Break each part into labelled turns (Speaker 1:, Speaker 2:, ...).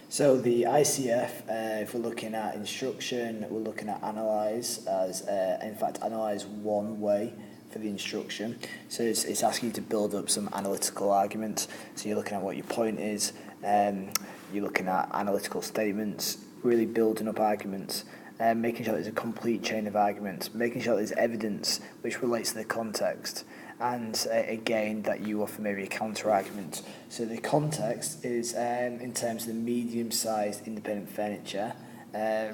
Speaker 1: So the ICF, if we're looking at instruction, we're looking at analyse as, in fact, analyse one way for the instruction. So it's asking you to build up some analytical arguments. So you're looking at what your point is, you're looking at analytical statements, really building up arguments, making sure there's a complete chain of arguments, making sure there's evidence which relates to the context, and again that you offer maybe a counter argument. So the context is in terms of the medium-sized independent furniture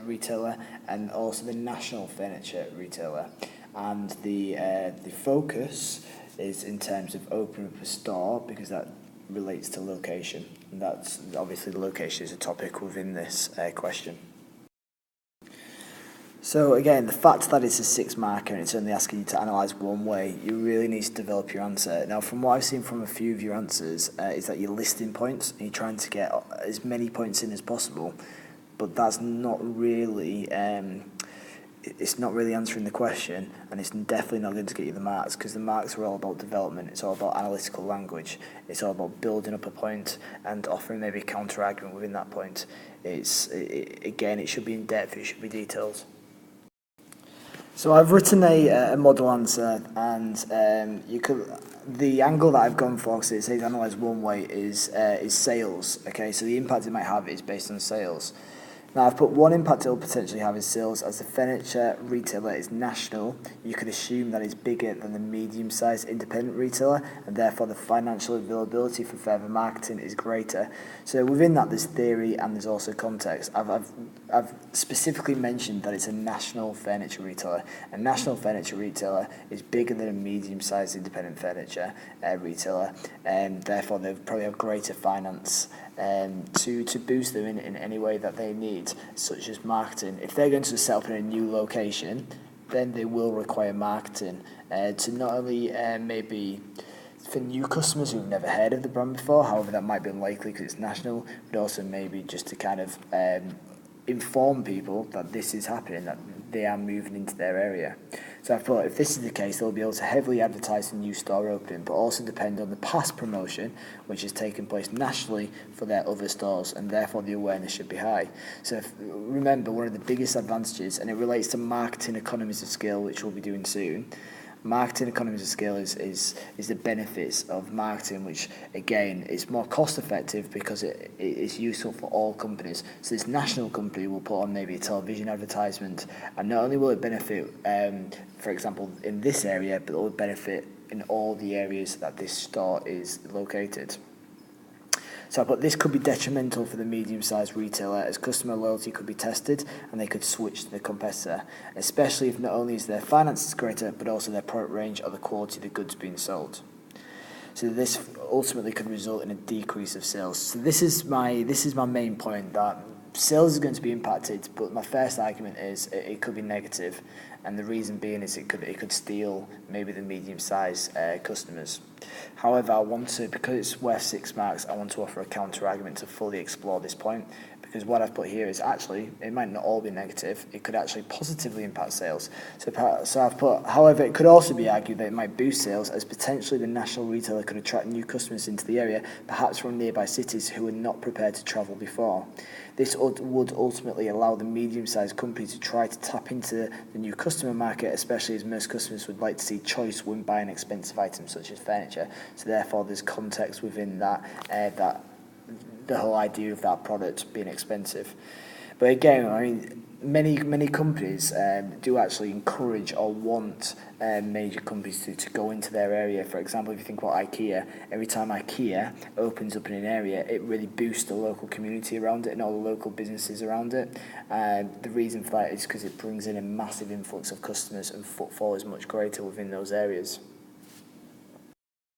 Speaker 1: retailer and also the national furniture retailer, and the focus is in terms of opening up a store because that relates to location, and that's obviously the location is a topic within this question. So again, the fact that it's a 6 marker and it's only asking you to analyse one way, you really need to develop your answer. Now, from what I've seen from a few of your answers, is that you're listing points and you're trying to get as many points in as possible, but that's not really, it's not really answering the question, and it's definitely not going to get you the marks, because the marks are all about development, it's all about analytical language, it's all about building up a point and offering maybe a counter argument within that point. Again, it should be in depth, it should be detailed. So I've written a model answer, and the angle that I've gone for, because it says analyse one way, is sales. Okay, so the impact it might have is based on sales. Now, I've put one impact it will potentially have is sales. As the furniture retailer is national, you could assume that it's bigger than the medium-sized independent retailer, and therefore the financial availability for further marketing is greater. So within that, there's theory and there's also context. I've specifically mentioned that it's a national furniture retailer. A national furniture retailer is bigger than a medium-sized independent furniture retailer, and therefore they probably have greater finance to boost them in any way that they need, such as marketing. If they're going to set up in a new location, then they will require marketing to not only maybe for new customers who've never heard of the brand before, however that might be unlikely because it's national, but also maybe just to kind of inform people that this is happening, that they are moving into their area. So I thought if this is the case, they'll be able to heavily advertise the new store opening, but also depend on the past promotion, which has taken place nationally for their other stores, and therefore the awareness should be high. So remember, one of the biggest advantages, and it relates to marketing economies of scale, which we'll be doing soon. Marketing economies of scale is the benefits of marketing, which again is more cost effective because it is useful for all companies. So this national company will put on maybe a television advertisement, and not only will it benefit, for example, in this area, but it will benefit in all the areas that this store is located. So I put this could be detrimental for the medium-sized retailer, as customer loyalty could be tested and they could switch to the competitor, especially if not only is their finances greater, but also their product range or the quality of the goods being sold. So this ultimately could result in a decrease of sales. So this is my main point, that sales is going to be impacted, but my first argument is it could be negative, and the reason being is it could steal maybe the medium-sized customers. However, I want to, because it's worth 6 marks, I want to offer a counter argument to fully explore this point, because what I've put here is actually, it might not all be negative, it could actually positively impact sales. So I've put, however, it could also be argued that it might boost sales, as potentially the national retailer could attract new customers into the area, perhaps from nearby cities who were not prepared to travel before. This would ultimately allow the medium-sized company to try to tap into the new customer market, especially as most customers would like to see choice when buying expensive items such as furniture. So therefore, there's context within that, the whole idea of that product being expensive. But again, I mean, many companies do actually encourage or want major companies to go into their area. For example, if you think about IKEA, every time IKEA opens up in an area, it really boosts the local community around it and all the local businesses around it. The reason for that is because it brings in a massive influx of customers, and footfall is much greater within those areas.